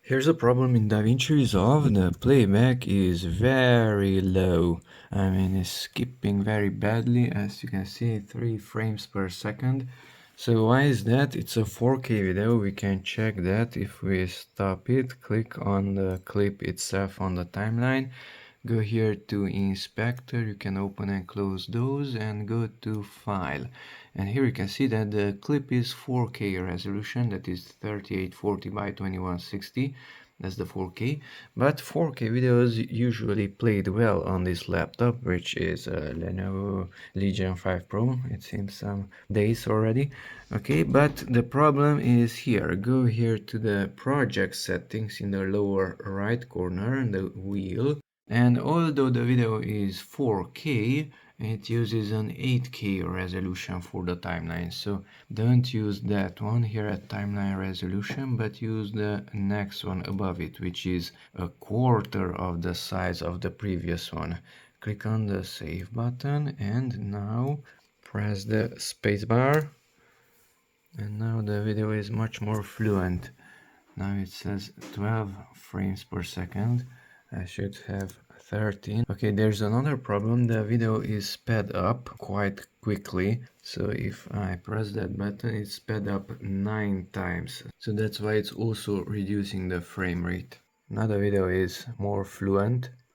Here's a problem in Davinci Resolve. The playback is very low. I mean, it's skipping very badly, as you can see, 3 frames per second. So why is that? It's a 4K video. We can check that if we stop it, click on the clip itself on the timeline. Go here to inspector, you can open and close those and go to file. And here you can see that the clip is 4K resolution, that is 3840 by 2160. That's the 4K. But 4K videos usually played well on this laptop, which is a Lenovo Legion 5 Pro. It seems some days already. Okay, but the problem is here. Go here to the project settings in the lower right corner and the wheel. And although the video is 4K, it uses an 8K resolution for the timeline. So don't use that one here at timeline resolution, but use the next one above it, which is a quarter of the size of the previous one. Click on the save button and now press the spacebar. And now the video is much more fluent. Now it says 12 frames per second. I should have 13. Okay, there's another problem. The video is sped up quite quickly. So if I press that button, it's sped up 9 times. So that's why it's also reducing the frame rate. Now the video is more fluent.